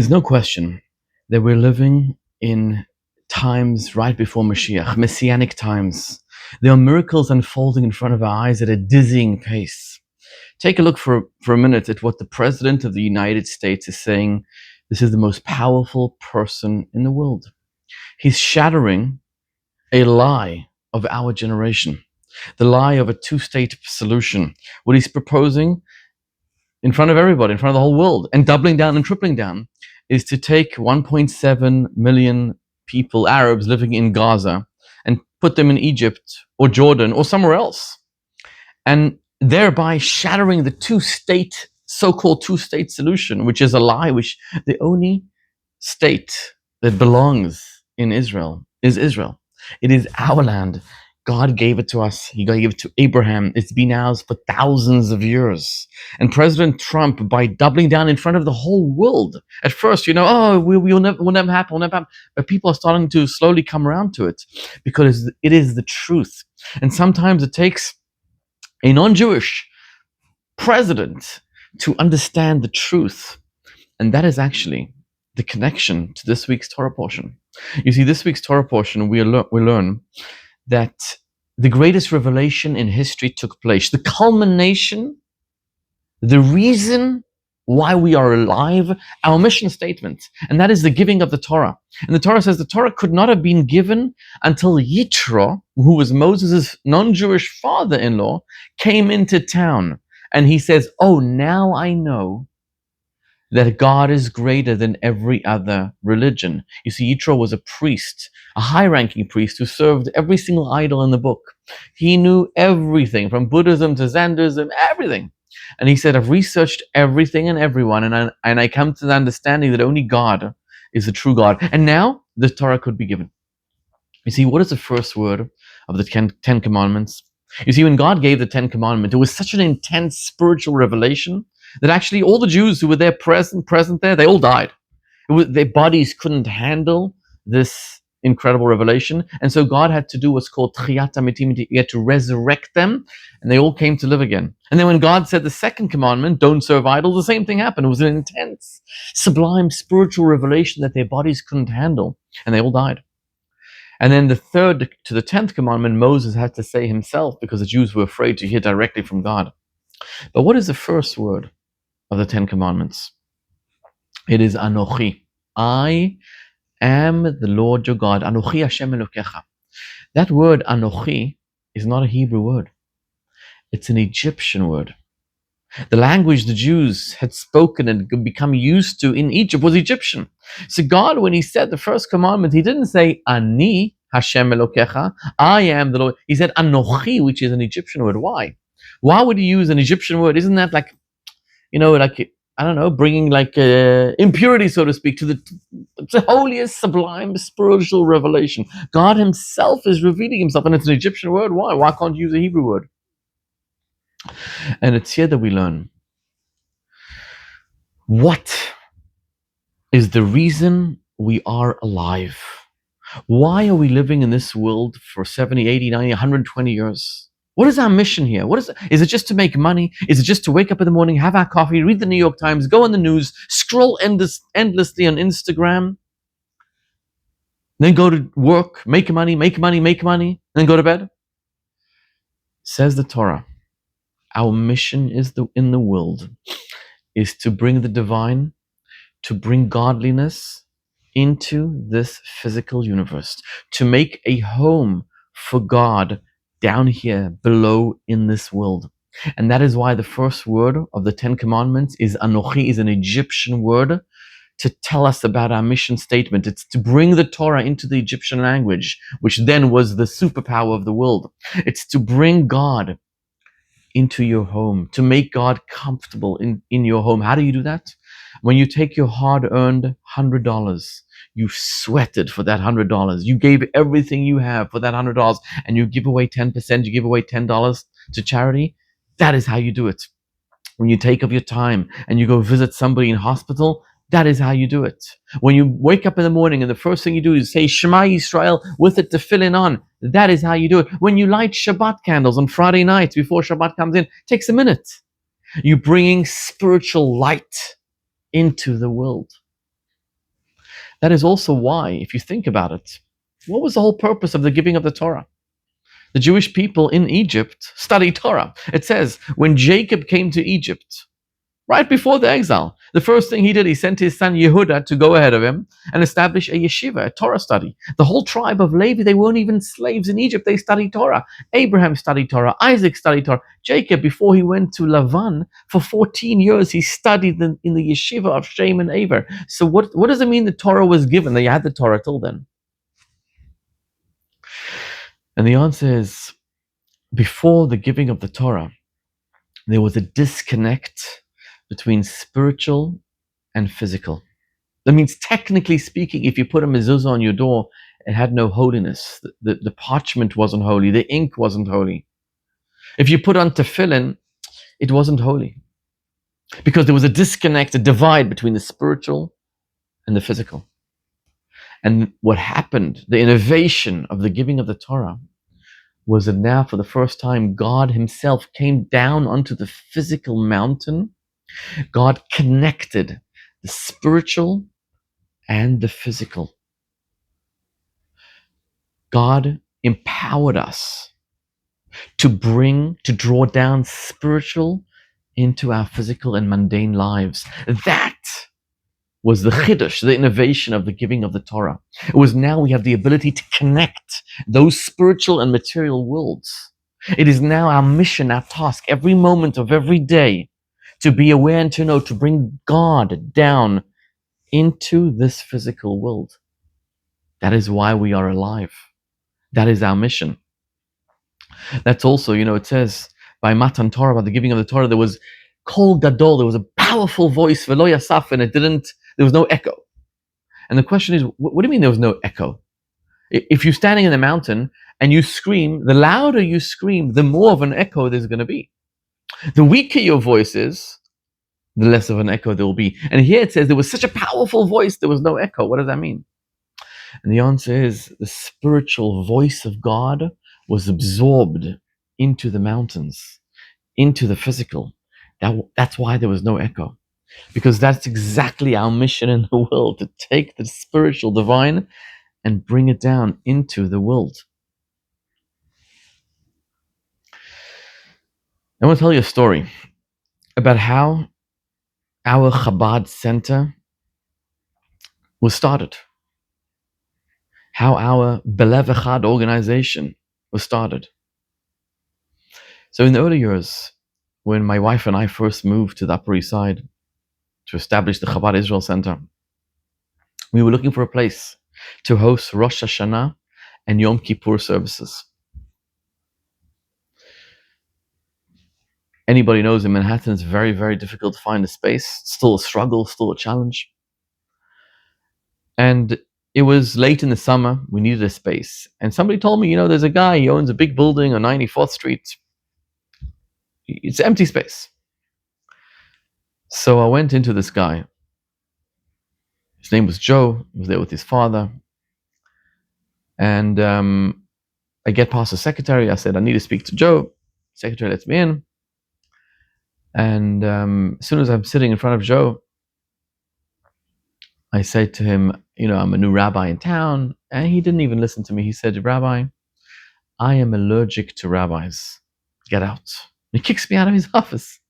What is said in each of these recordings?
There's no question that we're living in times right before Mashiach, messianic times. There are miracles unfolding in front of our eyes at a dizzying pace. Take a look for a minute at what the President of the United States is saying. This is the most powerful person in the world. He's shattering a lie of our generation, the lie of a two-state solution. What he's proposing in front of everybody, in front of the whole world, and doubling down and tripling down, is to take 1.7 million people, Arabs living in Gaza, and put them in Egypt or Jordan or somewhere else, and thereby shattering the two-state, so-called two-state solution, which is a lie, which the only state that belongs in Israel is Israel. It is our land. God gave it to us. He gave it to Abraham. It's been ours for thousands of years. And President Trump, by doubling down in front of the whole world, at first, we'll never happen. But people are starting to slowly come around to it because it is the truth. And sometimes it takes a non-Jewish president to understand the truth. And that is actually the connection to this week's Torah portion. You see, this week's Torah portion, we learn that the greatest revelation in history took place. The culmination, the reason why we are alive, our mission statement, and that is the giving of the Torah. And the Torah says the Torah could not have been given until Yitro, who was Moses' non-Jewish father-in-law, came into town. And he says, oh, now I know that God is greater than every other religion. You see, Yitro was a priest, a high-ranking priest who served every single idol in the book. He knew everything, from Buddhism to Zendeism, everything. And he said, I've researched everything and everyone, and I come to the understanding that only God is the true God. And now the Torah could be given. You see, what is the first word of the Ten Commandments? You see, when God gave the Ten Commandments, it was such an intense spiritual revelation that actually all the Jews who were there present there, they all died. Their bodies couldn't handle this incredible revelation. And so God had to do what's called Tchiyat HaMetim. He had to resurrect them, and they all came to live again. And then when God said the second commandment, don't serve idols, the same thing happened. It was an intense, sublime spiritual revelation that their bodies couldn't handle, and they all died. And then the third to the 10th commandment, Moses had to say himself, because the Jews were afraid to hear directly from God. But what is the first word of the 10 commandments? It is Anochi. I am the Lord your God. Anochi Hashem Elokecha. That word Anochi is not a Hebrew word. It's an Egyptian word. The language the Jews had spoken and become used to in Egypt was Egyptian. So God, when he said the first commandment, he didn't say Ani Hashem Elokecha, I am the Lord. He said Anochi, which is an Egyptian word. Why? Why would he use an Egyptian word? Isn't that like, bringing like impurity, so to speak, to the holiest, sublime, spiritual revelation? God himself is revealing himself, and it's an Egyptian word. Why? Why can't you use a Hebrew word? And it's here that we learn what is the reason we are alive. Why are we living in this world for 70, 80, 90, 120 years? What is our mission here? Is it just to make money? Is it just to wake up in the morning, have our coffee, read the New York Times, go on the news, scroll endlessly on Instagram, then go to work, make money, then go to bed? Says the Torah, our mission in the world is to bring the divine, to bring godliness into this physical universe, to make a home for God down here below in this world. And that is why the first word of the 10 commandments is Anochi, is an Egyptian word to tell us about our mission statement. It's to bring the Torah into the Egyptian language, which then was the superpower of the world. It's to bring God into your home, to make God comfortable in your home. How do you do that? When you take your hard-earned $100, you sweated for that $100. You gave everything you have for that $100, and you give away 10%, you give away $10 to charity. That is how you do it. When you take of your time and you go visit somebody in hospital, that is how you do it. When you wake up in the morning and the first thing you do is say Shema Yisrael with it tefillin on, that is how you do it. When you light Shabbat candles on Friday nights before Shabbat comes in, it takes a minute. You're bringing spiritual light into the world. That is also why, if you think about it, what was the whole purpose of the giving of the Torah? The Jewish people in Egypt studied Torah. It says, when Jacob came to Egypt, right before the exile, the first thing he did, he sent his son Yehuda to go ahead of him and establish a yeshiva, a Torah study. The whole tribe of Levi, they weren't even slaves in Egypt. They studied Torah. Abraham studied Torah. Isaac studied Torah. Jacob, before he went to Lavan, for 14 years, he studied in the yeshiva of Shem and Aver. So what does it mean the Torah was given? They had the Torah till then. And the answer is, before the giving of the Torah, there was a disconnect between spiritual and physical. That means, technically speaking, if you put a mezuzah on your door, it had no holiness. The parchment wasn't holy. The ink wasn't holy. If you put on tefillin, it wasn't holy. Because there was a disconnect, a divide between the spiritual and the physical. And what happened, the innovation of the giving of the Torah, was that now for the first time, God himself came down onto the physical mountain. God connected the spiritual and the physical. God empowered us to draw down spiritual into our physical and mundane lives. That was the chiddush, the innovation of the giving of the Torah. It was now we have the ability to connect those spiritual and material worlds. It is now our mission, our task, every moment of every day, to be aware and to know, to bring God down into this physical world. That is why we are alive. That is our mission. That's also, it says by Matan Torah, by the giving of the Torah, there was Kol Gadol, there was a powerful voice, Velo Yasaf, and there was no echo. And the question is, what do you mean there was no echo? If you're standing in the mountain and you scream, the louder you scream, the more of an echo there's going to be. The weaker your voice is, the less of an echo there will be. And here it says there was such a powerful voice, there was no echo. What does that mean? And the answer is, the spiritual voice of God was absorbed into the mountains, into the physical. That's why there was no echo. Because that's exactly our mission in the world, to take the spiritual divine and bring it down into the world. I want to tell you a story about how our Chabad Center was started. How our Belev Echad organization was started. So in the early years, when my wife and I first moved to the Upper East Side to establish the Chabad Israel Center, we were looking for a place to host Rosh Hashanah and Yom Kippur services. Anybody knows in Manhattan it's very, very difficult to find a space. It's still a struggle, still a challenge. And it was late in the summer, we needed a space. And somebody told me, there's a guy, he owns a big building on 94th Street. It's empty space. So I went into this guy. His name was Joe. He was there with his father. And I get past the secretary. I said, I need to speak to Joe. Secretary lets me in. And as soon as I'm sitting in front of Joe, I say to him, I'm a new rabbi in town. And he didn't even listen to me. He said, Rabbi, I am allergic to rabbis. Get out. And he kicks me out of his office.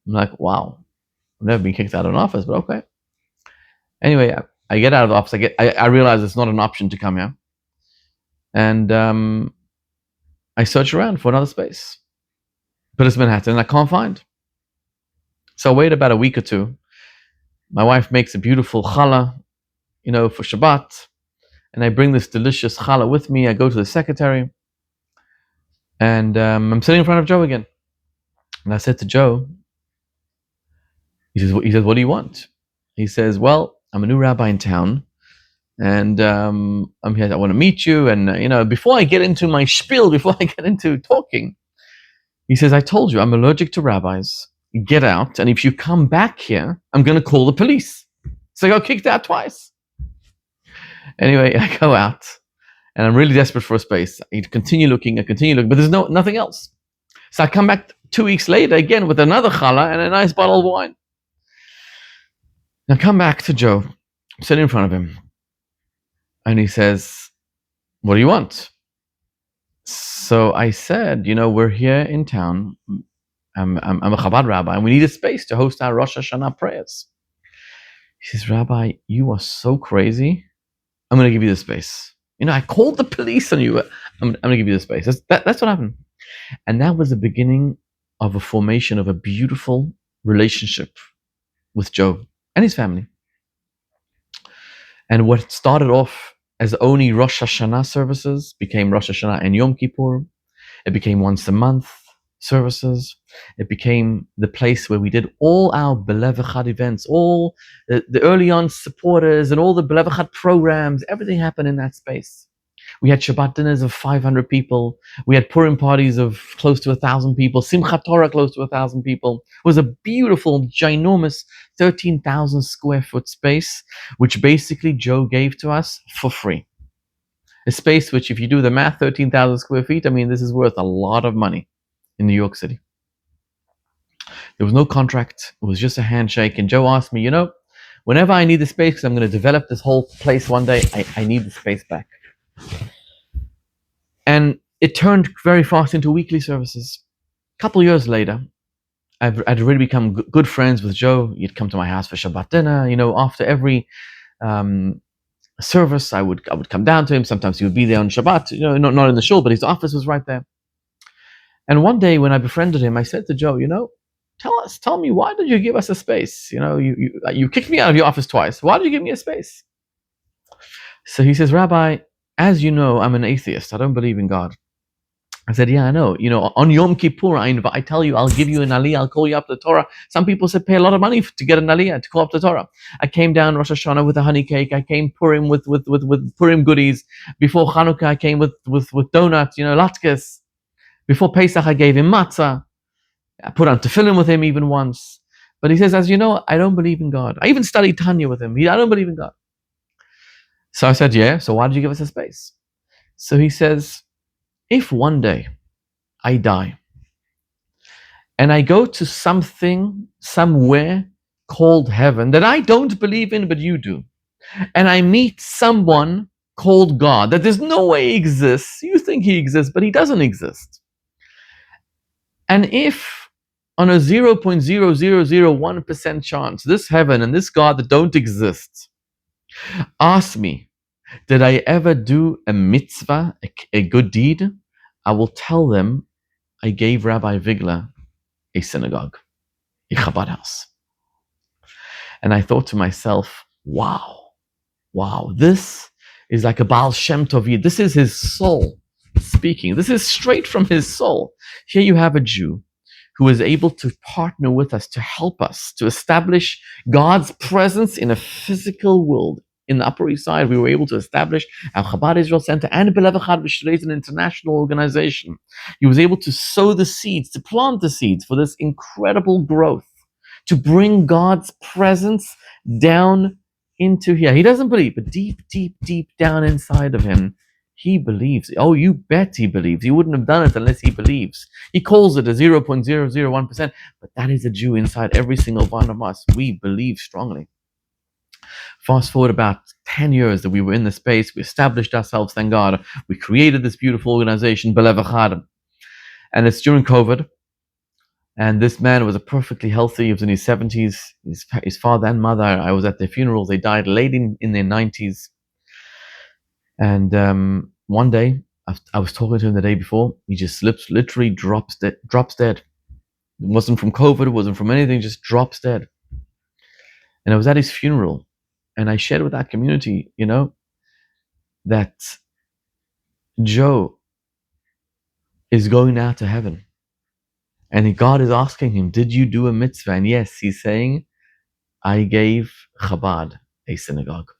I'm like, wow. I've never been kicked out of an office, but okay. Anyway, I get out of the office. I realize it's not an option to come here. And I search around for another space. But it's Manhattan and I can't find. So I wait about a week or two. My wife makes a beautiful challah, for Shabbat. And I bring this delicious challah with me. I go to the secretary. And I'm sitting in front of Joe again. And I said to Joe, he says, what do you want? He says, well, I'm a new rabbi in town. And I'm here, I want to meet you. And, before I get into my spiel, before I get into talking, he says, I told you, I'm allergic to rabbis. Get out. And if you come back here, I'm going to call the police. So I got kicked out twice. Anyway, I go out and I'm really desperate for a space. I continue looking, but there's nothing else. So I come back 2 weeks later again with another challah and a nice bottle of wine. Now come back to Joe. I'm sitting in front of him. And he says, what do you want? So I said, we're here in town. I'm a Chabad rabbi, and we need a space to host our Rosh Hashanah prayers. He says, Rabbi, you are so crazy. I'm going to give you the space. I called the police on you. I'm going to give you the space. That's what happened. And that was the beginning of a formation of a beautiful relationship with Joe and his family. And what started off as only Rosh Hashanah services became Rosh Hashanah and Yom Kippur. It became once a month services. It became the place where we did all our Belev Echad events, all the early on supporters and all the Belev Echad programs. Everything happened in that space. We had Shabbat dinners of 500 people. We had Purim parties of close to 1,000 people. Simchat Torah close to 1,000 people. It was a beautiful, ginormous 13,000 square foot space, which basically Joe gave to us for free. A space which, if you do the math, 13,000 square feet, this is worth a lot of money in New York City. There was no contract. It was just a handshake. And Joe asked me, whenever I need the space, because I'm going to develop this whole place one day, I need the space back. And it turned very fast into weekly services. A couple years later, I'd really become good friends with Joe. He'd come to my house for Shabbat dinner. After every service, I would come down to him. Sometimes he would be there on Shabbat, not in the shul, but his office was right there. And one day when I befriended him, I said to Joe, tell me, why did you give us a space? You kicked me out of your office twice. Why did you give me a space? So he says, Rabbi, as you know, I'm an atheist. I don't believe in God. I said, yeah, I know. On Yom Kippur, I tell you, I'll give you an aliyah, I'll call you up to the Torah. Some people said pay a lot of money to get an aliyah, to call up the Torah. I came down Rosh Hashanah with a honey cake. I came Purim with Purim goodies. Before Chanukah, I came with donuts, latkes. Before Pesach, I gave him matzah. I put on tefillin with him even once. But he says, as you know, I don't believe in God. I even studied Tanya with him. I don't believe in God. So I said, yeah, so why did you give us a space? So he says, if one day I die and I go to something, somewhere called heaven that I don't believe in, but you do, and I meet someone called God that there's no way he exists, you think he exists, but he doesn't exist. And if on a 0.0001% chance, this heaven and this God that don't exist ask me, did I ever do a mitzvah, a good deed? I will tell them I gave Rabbi Vigler a synagogue, a Chabad house. And I thought to myself, wow, this is like a Baal Shem Tov Yid. This is his soul speaking. This is straight from his soul. Here you have a Jew who is able to partner with us, to help us, to establish God's presence in a physical world. In the Upper East Side, we were able to establish our Chabad Israel Center and Belev Echad, which today is an international organization. He was able to sow the seeds, to plant the seeds for this incredible growth, to bring God's presence down into here. He doesn't believe, but deep, deep, deep down inside of him, he believes. Oh, you bet he believes. He wouldn't have done it unless he believes. He calls it a 0.001%, but that is a Jew inside every single one of us. We believe strongly. Fast forward about 10 years that we were in the space, we established ourselves, thank God. We created this beautiful organization, Belev Echad. And it's during COVID. And this man was perfectly healthy. He was in his 70s. His father and mother, I was at their funerals. They died late in their 90s. And one day, I was talking to him the day before. He just literally drops dead. It wasn't from COVID. It wasn't from anything. Just drops dead. And I was at his funeral. And I shared with that community, that Joe is going now to heaven. And God is asking him, did you do a mitzvah? And yes, he's saying, I gave Chabad a synagogue.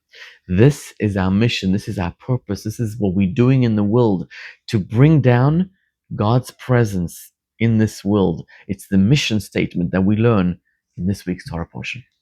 This is our mission. This is our purpose. This is what we're doing in the world, to bring down God's presence in this world. It's the mission statement that we learn in this week's Torah portion.